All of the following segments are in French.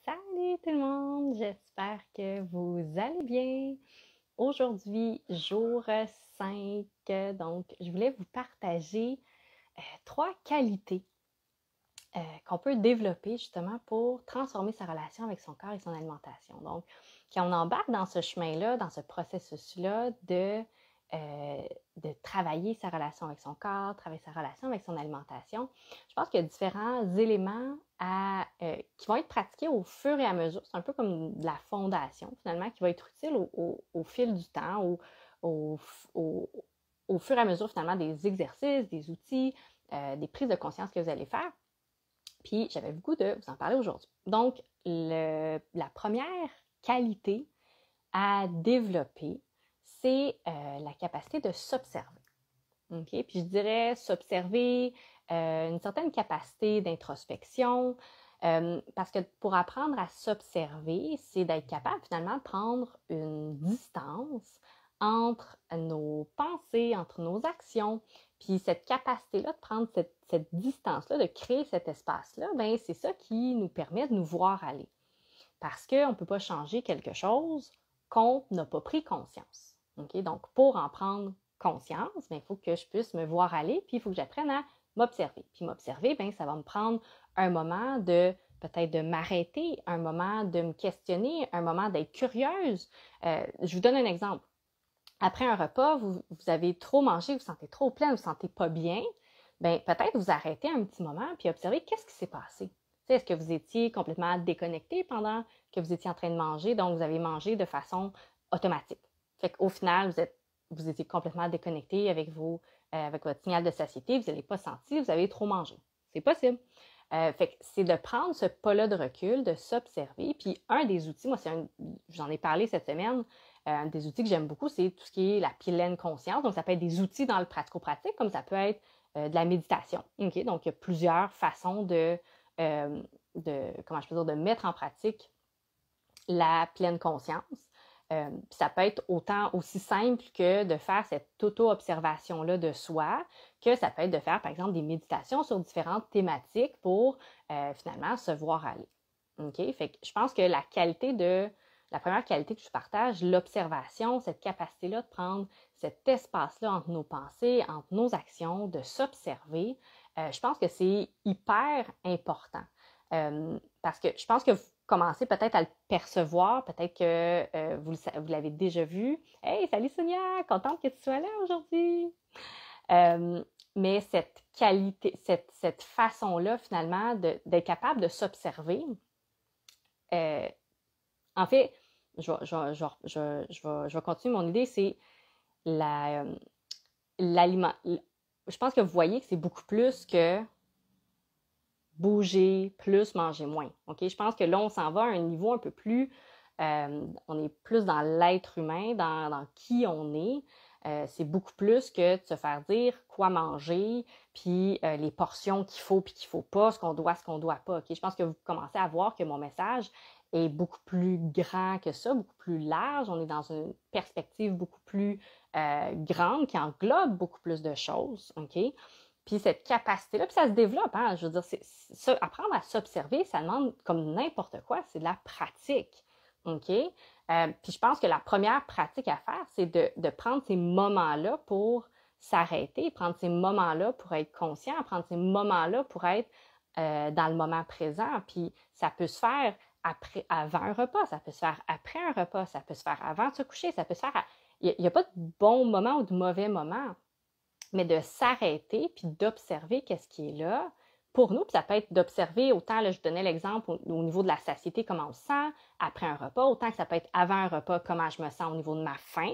Salut tout le monde, j'espère que vous allez bien. Aujourd'hui, jour 5, donc je voulais vous partager trois qualités qu'on peut développer justement pour transformer sa relation avec son corps et son alimentation. Donc, quand on embarque dans ce chemin-là, dans ce processus-là de travailler sa relation avec son corps, travailler sa relation avec son alimentation, je pense qu'il y a différents éléments qui vont être pratiqués au fur et à mesure. C'est un peu comme de la fondation, finalement, qui va être utile au fil du temps, au, au, au fur et à mesure, finalement, des exercices, des outils, des prises de conscience que vous allez faire. Puis j'avais le goût de vous en parler aujourd'hui. Donc, la première qualité à développer, c'est la capacité de s'observer. Okay? Puis je dirais s'observer, une certaine capacité d'introspection, parce que pour apprendre à s'observer, c'est d'être capable finalement de prendre une distance entre nos pensées, entre nos actions. Puis cette capacité-là de prendre cette distance-là, de créer cet espace-là, bien, c'est ça qui nous permet de nous voir aller. Parce qu'on ne peut pas changer quelque chose qu'on n'a pas pris conscience. Okay? Donc, pour en prendre conscience, bien, il faut que je puisse me voir aller, puis il faut que j'apprenne à m'observer. Puis m'observer, bien, ça va me prendre un moment de peut-être de m'arrêter, un moment de me questionner, un moment d'être curieuse. Je vous donne un exemple. Après un repas, vous avez trop mangé, vous vous sentez trop plein, vous ne vous sentez pas bien, bien, peut-être vous arrêtez un petit moment puis observez qu'est-ce qui s'est passé. Est-ce que vous étiez complètement déconnecté pendant que vous étiez en train de manger, donc vous avez mangé de façon automatique. Fait qu'au final, vous étiez complètement déconnecté avec votre signal de satiété, vous n'avez pas senti, vous avez trop mangé. C'est possible. Fait que c'est de prendre ce pas-là de recul, de s'observer. Puis un des outils, moi, j'en ai parlé cette semaine, un des outils que j'aime beaucoup, c'est tout ce qui est la pleine conscience. Donc, ça peut être des outils dans le pratico-pratique, comme ça peut être de la méditation. Okay? Donc, il y a plusieurs façons comment je peux dire, de mettre en pratique la pleine conscience. Ça peut être autant aussi simple que de faire cette auto-observation-là de soi, que ça peut être de faire, par exemple, des méditations sur différentes thématiques pour finalement se voir aller. Okay? Fait que je pense que la première qualité que je partage, l'observation, cette capacité-là de prendre cet espace-là entre nos pensées, entre nos actions, de s'observer, je pense que c'est hyper important. Parce que je pense que vous commencez peut-être à le percevoir, peut-être que vous l'avez déjà vu. Hey, salut Sonia, contente que tu sois là aujourd'hui. Mais cette qualité, cette façon-là, finalement, d'être capable de s'observer, en fait, je vais continuer mon idée, c'est l'aliment. Je pense que vous voyez que c'est beaucoup plus que bouger plus, manger moins. Okay? Je pense que là, on s'en va à un niveau un peu plus, on est plus dans l'être humain, dans qui on est. C'est beaucoup plus que de se faire dire quoi manger, puis les portions qu'il faut puis qu'il ne faut pas, ce qu'on doit pas. Okay? Je pense que vous commencez à voir que mon message est beaucoup plus grand que ça, beaucoup plus large. On est dans une perspective beaucoup plus grande qui englobe beaucoup plus de choses. Okay? Puis cette capacité-là, puis ça se développe, hein, je veux dire, apprendre à s'observer, ça demande comme n'importe quoi, c'est de la pratique, OK? Puis je pense que la première pratique à faire, c'est de prendre ces moments-là pour s'arrêter, prendre ces moments-là pour être conscient, prendre ces moments-là pour être dans le moment présent. Puis ça peut se faire avant un repas, ça peut se faire après un repas, ça peut se faire avant de se coucher, ça peut se faire... Il n'y a pas de bon moment ou de mauvais moment, mais de s'arrêter puis d'observer qu'est-ce qui est là pour nous. Puis ça peut être d'observer autant, là, je donnais l'exemple au niveau de la satiété, comment on se sent après un repas, autant que ça peut être avant un repas, comment je me sens au niveau de ma faim.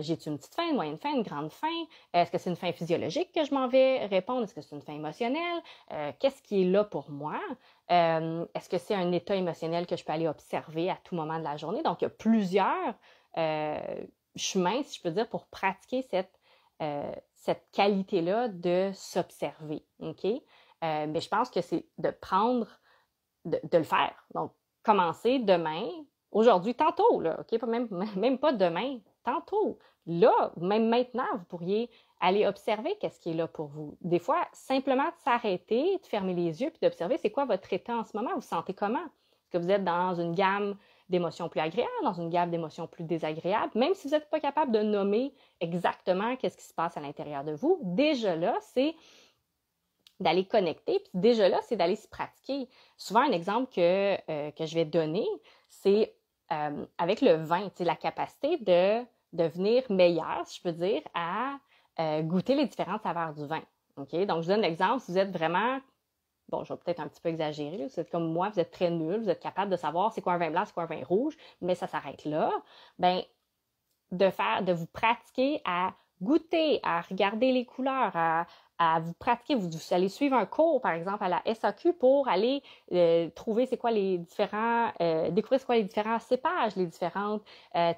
J'ai-tu une petite faim, une moyenne faim, une grande faim? Est-ce que c'est une faim physiologique que je m'en vais répondre? Est-ce que c'est une faim émotionnelle? Qu'est-ce qui est là pour moi? Est-ce que c'est un état émotionnel que je peux aller observer à tout moment de la journée? Donc, il y a plusieurs chemins, si je peux dire, pour pratiquer cette qualité-là de s'observer, OK? Mais je pense que c'est de le faire. Donc, commencer demain, aujourd'hui, tantôt, là, OK? Même pas demain, tantôt. Là, même maintenant, vous pourriez aller observer qu'est-ce qui est là pour vous. Des fois, simplement de s'arrêter, de fermer les yeux puis d'observer c'est quoi votre état en ce moment. Vous vous sentez comment? Est-ce que vous êtes dans une gamme d'émotions plus agréables, dans une gamme d'émotions plus désagréables? Même si vous n'êtes pas capable de nommer exactement qu'est-ce qui se passe à l'intérieur de vous, déjà là, c'est d'aller connecter, puis déjà là, c'est d'aller se pratiquer. Souvent, un exemple que je vais donner, c'est avec le vin, la capacité de devenir meilleur, si je peux dire, à goûter les différentes saveurs du vin. Okay? Donc, je donne l'exemple, si vous êtes vraiment, bon, je vais peut-être un petit peu exagérer, vous êtes comme moi, vous êtes très nul, vous êtes capable de savoir c'est quoi un vin blanc, c'est quoi un vin rouge, mais ça s'arrête là, bien, de vous pratiquer à goûter, à regarder les couleurs, à vous pratiquer. Vous allez suivre un cours, par exemple, à la SAQ pour aller trouver c'est quoi les différents, découvrir c'est quoi les différents cépages, les différentes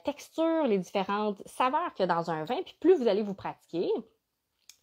textures, les différentes saveurs qu'il y a dans un vin. Puis plus vous allez vous pratiquer,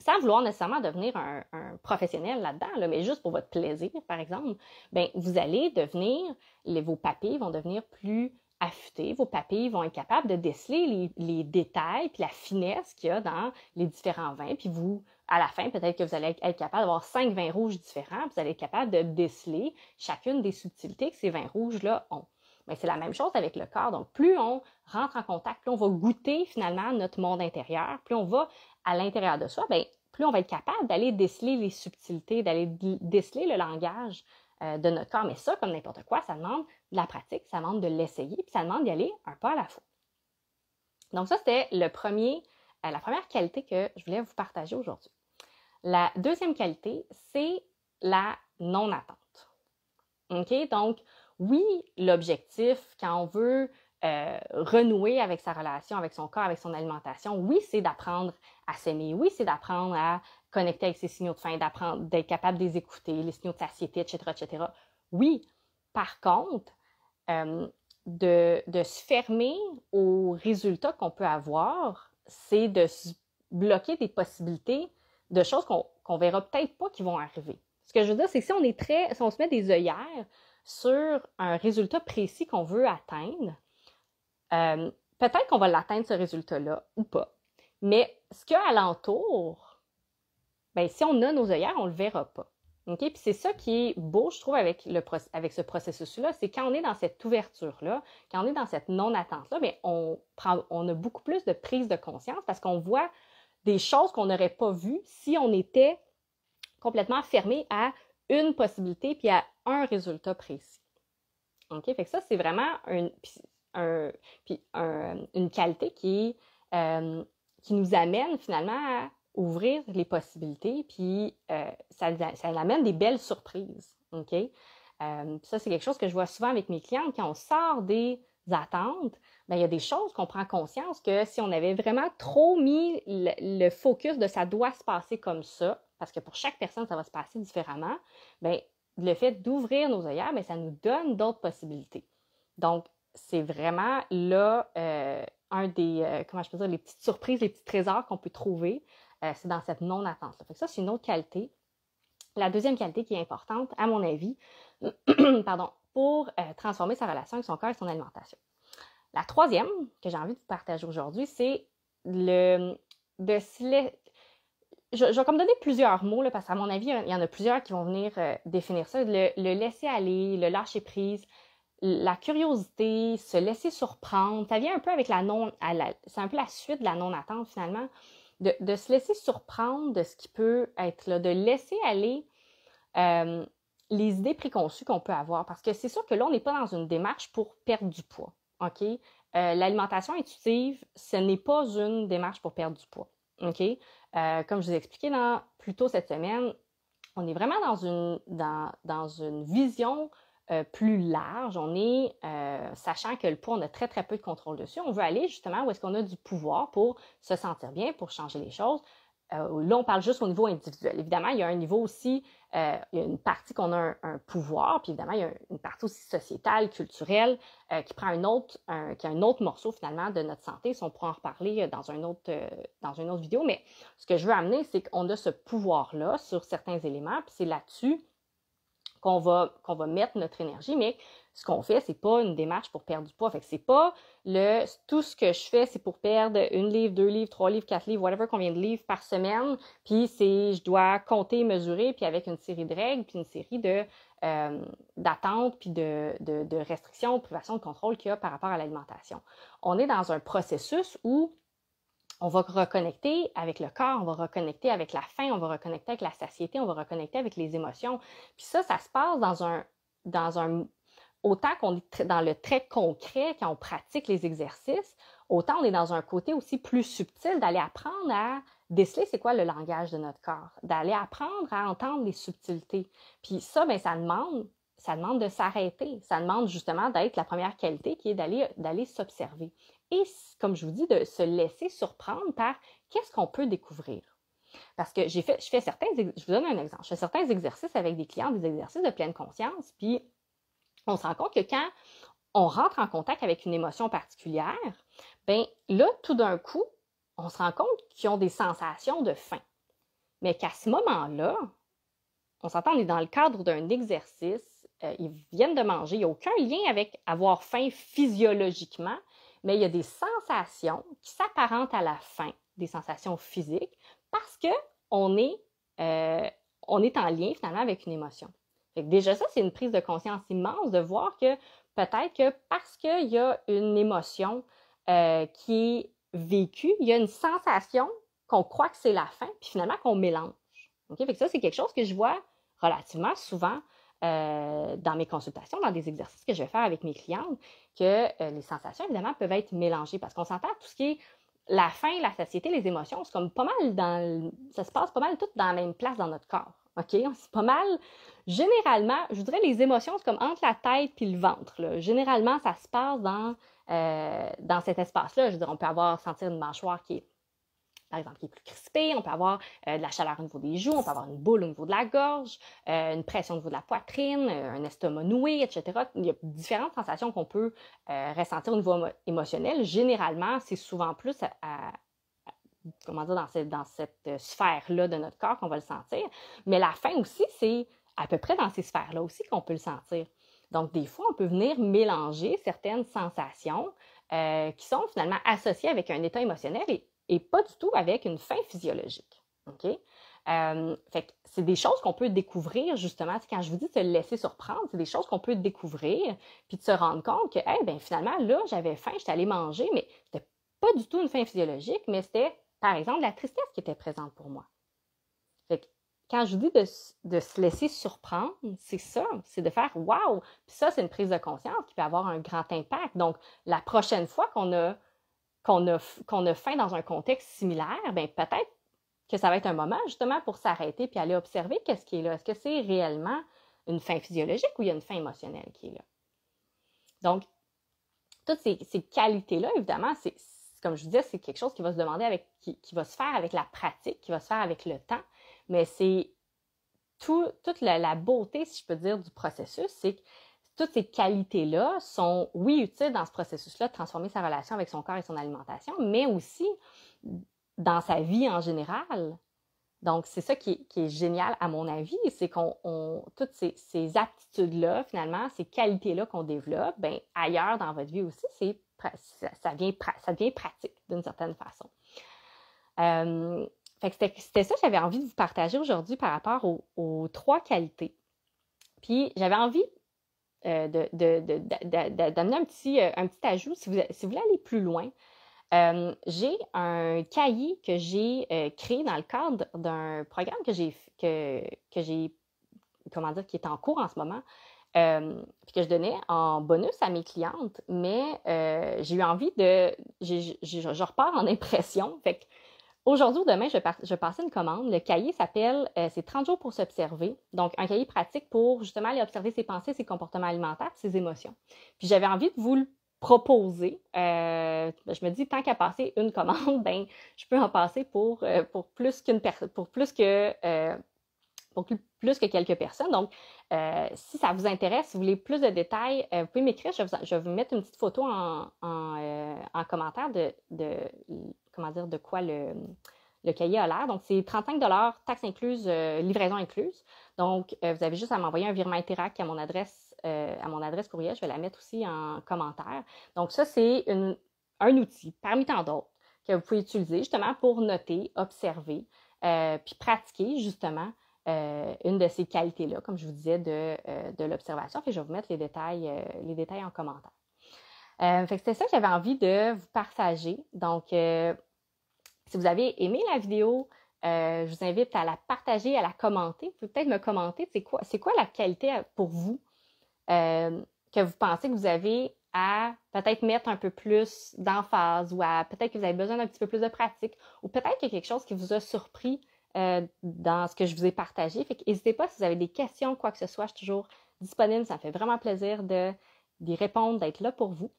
sans vouloir nécessairement devenir un professionnel là-dedans, là, mais juste pour votre plaisir, par exemple, bien, vous allez devenir, vos papilles vont devenir plus affûtés, vos papilles vont être capables de déceler les détails puis la finesse qu'il y a dans les différents vins. Puis vous, à la fin, peut-être que vous allez être capable d'avoir 5 vins rouges différents, puis vous allez être capable de déceler chacune des subtilités que ces vins rouges-là ont. Mais c'est la même chose avec le corps. Donc, plus on rentre en contact, plus on va goûter finalement notre monde intérieur, plus on va à l'intérieur de soi, bien, plus on va être capable d'aller déceler les subtilités, d'aller déceler le langage de notre corps. Mais ça, comme n'importe quoi, ça demande de la pratique, ça demande de l'essayer, puis ça demande d'y aller un pas à la fois. Donc ça, c'était la première qualité que je voulais vous partager aujourd'hui. La deuxième qualité, c'est la non-attente. OK? Donc, oui, l'objectif, quand on veut renouer avec sa relation, avec son corps, avec son alimentation, oui, c'est d'apprendre à s'aimer, oui, c'est d'apprendre à connecter avec ses signaux de faim, d'apprendre, d'être capable de les écouter, les signaux de satiété, etc., etc. Oui, par contre, de se fermer aux résultats qu'on peut avoir, c'est de se bloquer des possibilités de choses qu'on verra peut-être pas qui vont arriver. Ce que je veux dire, c'est que si on se met des œillères sur un résultat précis qu'on veut atteindre, peut-être qu'on va l'atteindre ce résultat-là ou pas. Mais ce qu'il y a alentour, ben, si on a nos œillères, on ne le verra pas. Okay? Puis c'est ça qui est beau, je trouve, avec ce processus-là, c'est quand on est dans cette ouverture-là, quand on est dans cette non-attente-là, bien, on a beaucoup plus de prise de conscience parce qu'on voit des choses qu'on n'aurait pas vues si on était complètement fermé à une possibilité puis à un résultat précis. OK? Fait que ça, c'est vraiment une qualité qui nous amène finalement à ouvrir les possibilités, puis ça amène des belles surprises. OK? Ça, c'est quelque chose que je vois souvent avec mes clientes. Quand on sort des attentes, bien, il y a des choses qu'on prend conscience que si on avait vraiment trop mis le focus de ça doit se passer comme ça, parce que pour chaque personne, ça va se passer différemment, bien, le fait d'ouvrir nos œillères, bien, ça nous donne d'autres possibilités. Donc, c'est vraiment là un des, comment je peux dire, les petites surprises, les petits trésors qu'on peut trouver, c'est dans cette non-attente-là. Fait que ça, c'est une autre qualité. La deuxième qualité qui est importante, à mon avis, pardon, pour transformer sa relation avec son corps et son alimentation. La troisième que j'ai envie de vous partager aujourd'hui, c'est je vais comme donner plusieurs mots, là, parce qu'à mon avis, il y en a plusieurs qui vont venir définir ça. Le laisser aller, le lâcher prise, la curiosité, se laisser surprendre. Ça vient un peu avec c'est un peu la suite de la non-attente finalement, de se laisser surprendre de ce qui peut être là, de laisser aller les idées préconçues qu'on peut avoir. Parce que c'est sûr que là, on n'est pas dans une démarche pour perdre du poids. OK? L'alimentation intuitive, ce n'est pas une démarche pour perdre du poids. OK? Comme je vous ai expliqué plus tôt cette semaine, on est vraiment dans une vision plus large. On est, sachant que le poids, on a très, très peu de contrôle dessus. On veut aller justement où est-ce qu'on a du pouvoir pour se sentir bien, pour changer les choses. Là, on parle juste au niveau individuel. Évidemment, il y a un niveau aussi, il y a une partie qu'on a un pouvoir, puis évidemment, il y a une partie aussi sociétale, culturelle, qui prend qui a un autre morceau finalement de notre santé. Si on pourra en reparler dans une autre vidéo, mais ce que je veux amener, c'est qu'on a ce pouvoir-là sur certains éléments, puis c'est là-dessus qu'on va mettre notre énergie, mais ce qu'on fait, c'est pas une démarche pour perdre du poids. Fait que c'est pas tout ce que je fais, c'est pour perdre 1 livre, 2 livres, 3 livres, 4 livres, whatever combien de livres par semaine, puis je dois compter, mesurer, puis avec une série de règles, puis une série de d'attente puis de restrictions, privations, de contrôle qu'il y a par rapport à l'alimentation. On est dans un processus où on va reconnecter avec le corps, on va reconnecter avec la faim, on va reconnecter avec la satiété, on va reconnecter avec les émotions. Puis ça se passe dans un autant qu'on est dans le très concret, quand on pratique les exercices, autant on est dans un côté aussi plus subtil d'aller apprendre à déceler c'est quoi le langage de notre corps, d'aller apprendre à entendre les subtilités. Puis ça, bien, ça demande de s'arrêter. Ça demande justement d'être la première qualité qui est d'aller s'observer. Et comme je vous dis, de se laisser surprendre par qu'est-ce qu'on peut découvrir. Parce que je vous donne un exemple, je fais certains exercices avec des clients, des exercices de pleine conscience, puis on se rend compte que quand on rentre en contact avec une émotion particulière, bien là, tout d'un coup, on se rend compte qu'ils ont des sensations de faim. Mais qu'à ce moment-là, on s'entend, on est dans le cadre d'un exercice, ils viennent de manger, il n'y a aucun lien avec avoir faim physiologiquement, mais il y a des sensations qui s'apparentent à la faim, des sensations physiques, parce qu'on est en lien finalement avec une émotion. Fait que déjà ça, c'est une prise de conscience immense de voir que peut-être que parce qu'il y a une émotion qui est vécue, il y a une sensation qu'on croit que c'est la faim, puis finalement qu'on mélange. Okay? Fait que ça, c'est quelque chose que je vois relativement souvent dans mes consultations, dans des exercices que je vais faire avec mes clientes, que les sensations, évidemment, peuvent être mélangées. Parce qu'on s'entend tout ce qui est la faim, la satiété, les émotions, c'est comme pas mal ça se passe pas mal toutes dans la même place dans notre corps. OK? C'est pas mal. Généralement, je dirais les émotions, c'est comme entre la tête et le ventre. Là. Généralement, ça se passe dans cet espace-là. Je veux dire, on peut sentir une mâchoire qui est, par exemple, qui est plus crispée, on peut avoir de la chaleur au niveau des joues, on peut avoir une boule au niveau de la gorge, une pression au niveau de la poitrine, un estomac noué, etc. Il y a différentes sensations qu'on peut ressentir au niveau émotionnel. Généralement, c'est souvent plus dans cette sphère-là de notre corps qu'on va le sentir. Mais la faim aussi, c'est à peu près dans ces sphères-là aussi qu'on peut le sentir. Donc, des fois, on peut venir mélanger certaines sensations qui sont finalement associées avec un état émotionnel et pas du tout avec une faim physiologique. OK? Fait que c'est des choses qu'on peut découvrir, justement. Quand je vous dis de se laisser surprendre, c'est des choses qu'on peut découvrir, puis de se rendre compte que, finalement, là, j'avais faim, j'étais allée manger, mais c'était pas du tout une faim physiologique, mais c'était, par exemple, la tristesse qui était présente pour moi. Fait que quand je vous dis de se laisser surprendre, c'est ça, c'est de faire « wow ». Puis ça, c'est une prise de conscience qui peut avoir un grand impact. Donc, la prochaine fois qu'on a faim dans un contexte similaire, bien peut-être que ça va être un moment justement pour s'arrêter puis aller observer qu'est-ce qui est là. Est-ce que c'est réellement une faim physiologique ou il y a une faim émotionnelle qui est là? Donc, toutes ces qualités-là, évidemment, comme je vous disais, c'est quelque chose qui va se demander qui va se faire avec la pratique, qui va se faire avec le temps, mais c'est toute la beauté, si je peux dire, du processus, c'est que toutes ces qualités-là sont, oui, utiles dans ce processus-là de transformer sa relation avec son corps et son alimentation, mais aussi dans sa vie en général. Donc, c'est ça qui est génial, à mon avis, c'est toutes ces aptitudes-là, finalement, ces qualités-là qu'on développe, bien, ailleurs dans votre vie aussi, ça devient pratique d'une certaine façon. Fait que c'était ça que j'avais envie de vous partager aujourd'hui par rapport aux 3 qualités. Puis, j'avais envie d'amener un petit ajout, si vous voulez aller plus loin. J'ai un cahier que j'ai créé dans le cadre d'un programme qui est en cours en ce moment, puis que je donnais en bonus à mes clientes, mais j'ai eu envie je repars en impression. Fait que aujourd'hui ou demain, je vais passer une commande. Le cahier s'appelle c'est 30 jours pour s'observer. Donc, un cahier pratique pour justement aller observer ses pensées, ses comportements alimentaires, ses émotions. Puis j'avais envie de vous le proposer. Je me dis, tant qu'à passer une commande, ben, je peux en passer pour plus que quelques personnes. Donc, si ça vous intéresse, si vous voulez plus de détails, vous pouvez m'écrire. Je vais vous mettre une petite photo en commentaire de quoi le cahier a l'air. Donc, c'est 35 $, taxes incluses, livraison incluse. Donc, vous avez juste à m'envoyer un virement Interac à mon adresse courriel. Je vais la mettre aussi en commentaire. Donc, ça, c'est un outil parmi tant d'autres que vous pouvez utiliser justement pour noter, observer, puis pratiquer justement une de ces qualités-là, comme je vous disais, de l'observation. Fait que je vais vous mettre les détails en commentaire. Fait que c'était ça que j'avais envie de vous partager. Donc, si vous avez aimé la vidéo, je vous invite à la partager, à la commenter. Vous pouvez peut-être me commenter, c'est quoi la qualité pour vous que vous pensez que vous avez à peut-être mettre un peu plus d'emphase ou à peut-être que vous avez besoin d'un petit peu plus de pratique ou peut-être qu'il y a quelque chose qui vous a surpris dans ce que je vous ai partagé. Fait que n'hésitez pas si vous avez des questions, quoi que ce soit, je suis toujours disponible. Ça me fait vraiment plaisir d'y répondre, d'être là pour vous.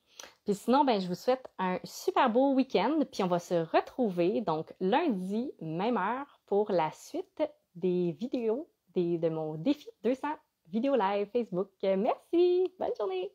Puis sinon, je vous souhaite un super beau week-end. Puis on va se retrouver donc lundi, même heure, pour la suite des vidéos de mon défi 200 vidéos live Facebook. Merci! Bonne journée!